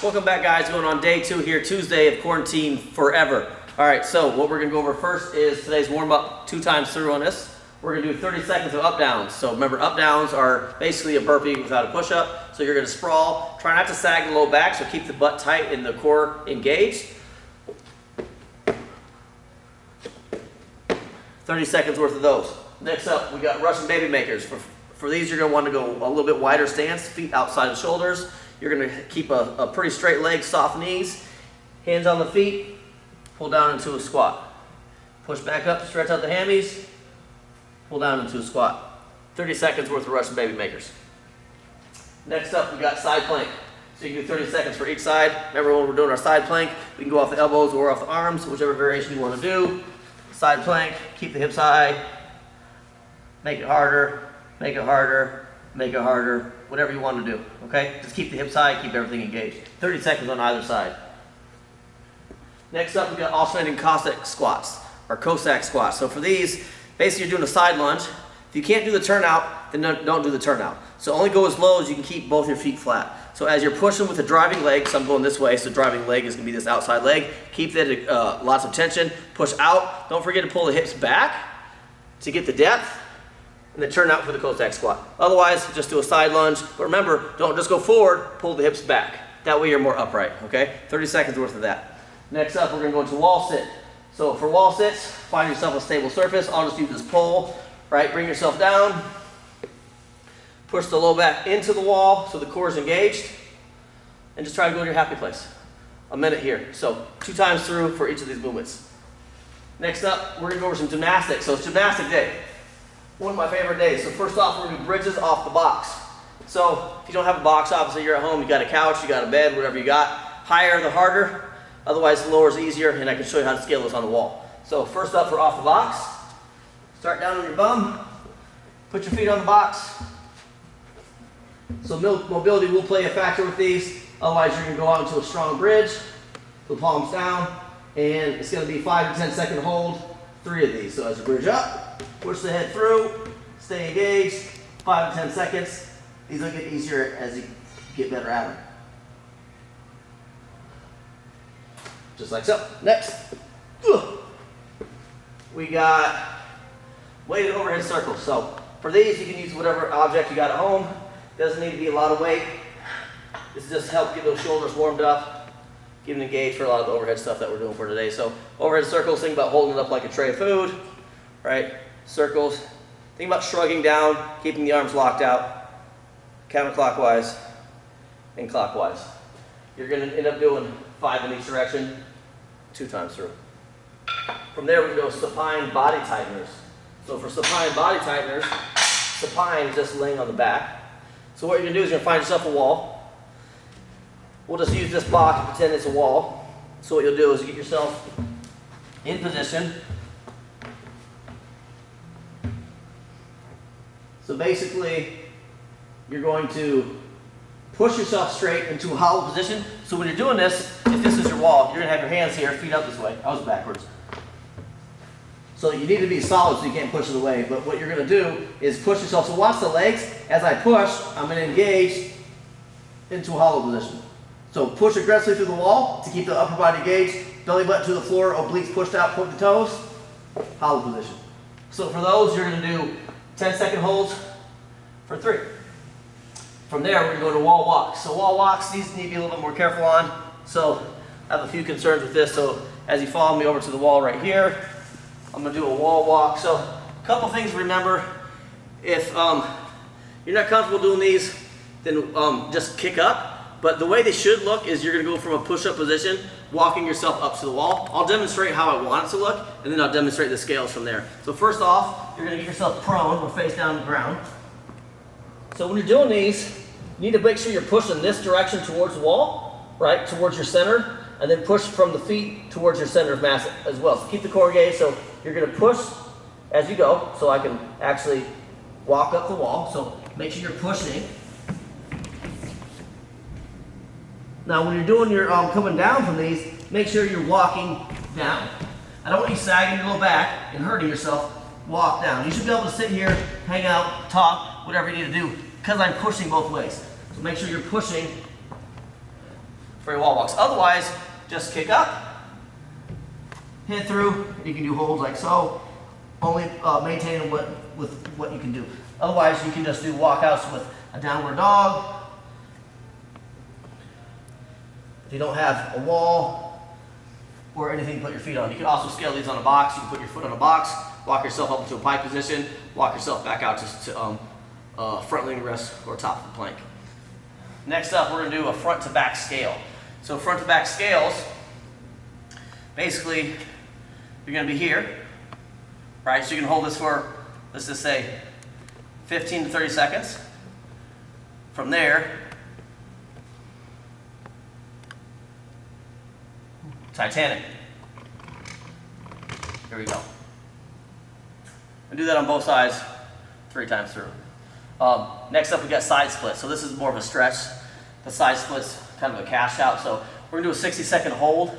Welcome back, guys. Going on day 2 here, Tuesday of quarantine forever. All right, so what we're gonna go over first is today's warm-up 2 times through on this. We're gonna do 30 seconds of up-downs. So remember, up-downs are basically a burpee without a push-up. So you're gonna sprawl. Try not to sag the low back, so keep the butt tight and the core engaged. 30 seconds worth of those. Next up, we got Russian baby makers. For these, you're gonna want to go a little bit wider stance, feet outside of shoulders. You're gonna keep a pretty straight leg, soft knees, hands on the feet, pull down into a squat. Push back up, stretch out the hammies, pull down into a squat. 30 seconds worth of Russian baby makers. Next up, we got side plank. So you can do 30 seconds for each side. Remember, when we're doing our side plank, we can go off the elbows or off the arms, whichever variation you want to do. Side plank, keep the hips high, make it harder, make it harder, make it harder, whatever you want to do, okay? Just keep the hips high, keep everything engaged. 30 seconds on either side. Next up, we got alternating Cossack squats, or Cossack squats. So for these, basically you're doing a side lunge. If you can't do the turnout, then don't do the turnout. So only go as low as you can keep both your feet flat. So as you're pushing with the driving leg, so I'm going this way, so driving leg is gonna be this outside leg. Keep that lots of tension, push out. Don't forget to pull the hips back to get the depth, and then turn out for the Cossack squat. Otherwise, just do a side lunge. But remember, don't just go forward, pull the hips back. That way you're more upright, okay? 30 seconds worth of that. Next up, we're gonna go into wall sit. So for wall sits, find yourself a stable surface. I'll just use this pole, right? Bring yourself down. Push the low back into the wall so the core is engaged. And just try to go to your happy place. A minute here. So 2 times through for each of these movements. Next up, we're gonna go over some gymnastics. So it's gymnastic day. One of my favorite days. So first off, we're gonna do bridges off the box. So if you don't have a box, obviously you're at home, you got a couch, you got a bed, whatever you got. Higher the harder. Otherwise, the lower is easier, and I can show you how to scale this on the wall. So first up, for off the box. Start down on your bum. Put your feet on the box. So mobility will play a factor with these. Otherwise, you're gonna go out into a strong bridge. The palms down, and it's gonna be 5 to 10 second hold. 3 of these. So as you bridge up, push the head through, stay engaged, 5 to 10 seconds. These will get easier as you get better at them. Just like so. Next, we got weighted overhead circles. So for these, you can use whatever object you got at home. Doesn't need to be a lot of weight. This just helps get those shoulders warmed up, get them engaged for a lot of the overhead stuff that we're doing for today. So overhead circles, think about holding it up like a tray of food, right? Circles. Think about shrugging down, keeping the arms locked out, counterclockwise and clockwise. You're gonna end up doing 5 in each direction, 2 times through. From there, we go supine body tighteners. So for supine body tighteners, supine is just laying on the back. So what you're gonna do is you're gonna find yourself a wall. We'll just use this block and pretend it's a wall. So what you'll do is get yourself in position. So basically, you're going to push yourself straight into a hollow position. So when you're doing this, if this is your wall, you're gonna have your hands here, feet up this way. I was backwards. So you need to be solid so you can't push it away. But what you're gonna do is push yourself. So watch the legs. As I push, I'm gonna engage into a hollow position. So push aggressively through the wall to keep the upper body engaged. Belly button to the floor, obliques pushed out, point the toes. Hollow position. So for those, you're gonna do 10-second holds for 3. From there, we're gonna go to wall walks. So wall walks, these need to be a little bit more careful on. So I have a few concerns with this. So as you follow me over to the wall right here, I'm gonna do a wall walk. So a couple things to remember. If you're not comfortable doing these, then just kick up. But the way they should look is you're gonna go from a push-up position, walking yourself up to the wall. I'll demonstrate how I want it to look, and then I'll demonstrate the scales from there. So first off, you're gonna get yourself prone or face down on the ground. So when you're doing these, you need to make sure you're pushing this direction towards the wall, right, towards your center, and then push from the feet towards your center of mass as well. So keep the core engaged. So you're gonna push as you go, so I can actually walk up the wall. So make sure you're pushing. Now when you're doing your coming down from these, make sure you're walking down. I don't want you sagging your low back and hurting yourself. Walk down. You should be able to sit here, hang out, talk, whatever you need to do, because I'm pushing both ways. So make sure you're pushing for your wall walks. Otherwise, just kick up, hit through. You can do holds like so, only maintaining with what you can do. Otherwise, you can just do walkouts with a downward dog. If you don't have a wall or anything to put your feet on, you can also scale these on a box. You can put your foot on a box, walk yourself up into a pike position, walk yourself back out to front leaning rest or top of the plank. Next up, we're going to do a front to back scale. So front to back scales, basically, you're going to be here, right? So you can hold this for, let's just say, 15 to 30 seconds. From there, Titanic. Here we go. And do that on both sides 3 times through. Next up, we got side splits. So this is more of a stretch. The side split's kind of a cash out. So we're gonna do a 60-second hold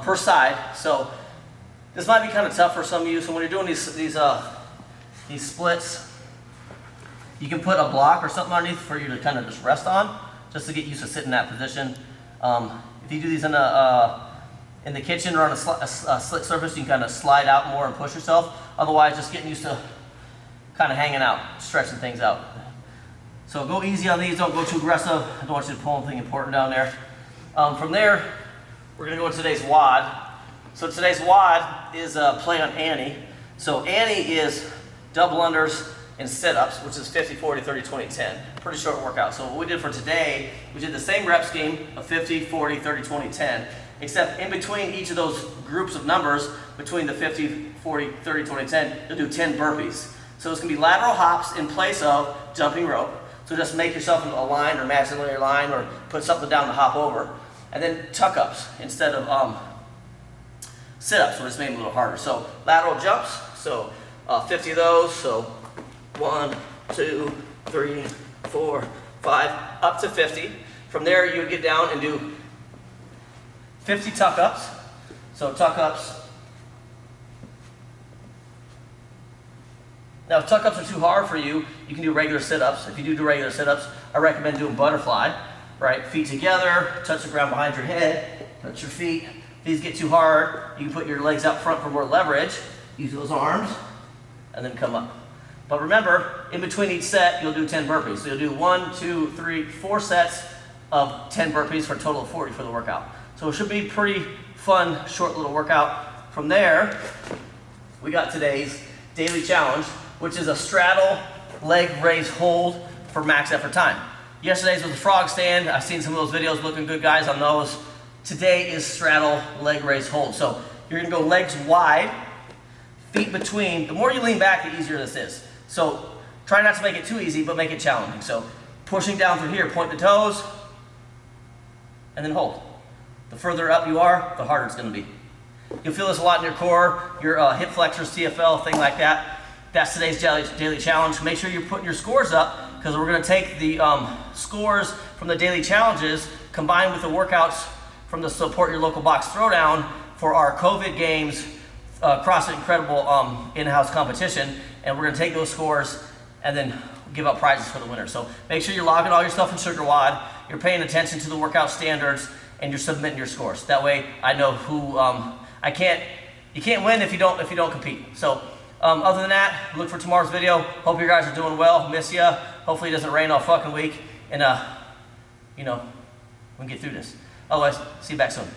per side. So this might be kind of tough for some of you. So when you're doing these splits, you can put a block or something underneath for you to kind of just rest on, just to get used to sitting in that position. If you do these in the kitchen or on a slick surface, you can kind of slide out more and push yourself. Otherwise, just getting used to kind of hanging out, stretching things out. So go easy on these, don't go too aggressive. I don't want you to pull anything important down there. From there, we're gonna go into today's WOD. So today's WOD is a play on Annie. So Annie is double unders and sit-ups, which is 50, 40, 30, 20, 10. Pretty short workout. So what we did for today, we did the same rep scheme of 50, 40, 30, 20, 10, except in between each of those groups of numbers, between the 50, 40, 30, 20, 10, you'll do 10 burpees. So it's gonna be lateral hops in place of jumping rope. So just make yourself a line or imaginary line or put something down to hop over. And then tuck-ups instead of sit-ups, so it's made it a little harder. So lateral jumps, so 50 of those, so 1, 2, 3, 4, 5, up to 50. From there, you would get down and do 50 tuck-ups. So tuck-ups. Now, if tuck-ups are too hard for you, you can do regular sit-ups. If you do regular sit-ups, I recommend doing butterfly, right? Feet together, touch the ground behind your head, touch your feet. If these get too hard, you can put your legs out front for more leverage. Use those arms, and then come up. But remember, in between each set, you'll do 10 burpees. So you'll do 1, 2, 3, 4 sets of 10 burpees for a total of 40 for the workout. So it should be pretty fun, short little workout. From there, we got today's daily challenge, which is a straddle leg raise hold for max effort time. Yesterday's was a frog stand. I've seen some of those videos, looking good, guys, on those. Today is straddle leg raise hold. So you're gonna go legs wide, feet between. The more you lean back, the easier this is. So try not to make it too easy, but make it challenging. So pushing down through here, point the toes, and then hold. The further up you are, the harder it's gonna be. You'll feel this a lot in your core, your hip flexors, TFL, thing like that. That's today's daily challenge. Make sure you're putting your scores up, because we're gonna take the scores from the daily challenges combined with the workouts from the Support Your Local Box Throwdown for our COVID Games CrossFit Incredible in-house competition. And we're gonna take those scores and then give out prizes for the winner. So make sure you're logging all your stuff in SugarWOD, you're paying attention to the workout standards, and you're submitting your scores. That way I know who, you can't win if you don't compete. So other than that, look for tomorrow's video. Hope you guys are doing well. Miss ya. Hopefully it doesn't rain all fucking week. And we can get through this. Otherwise, see you back soon.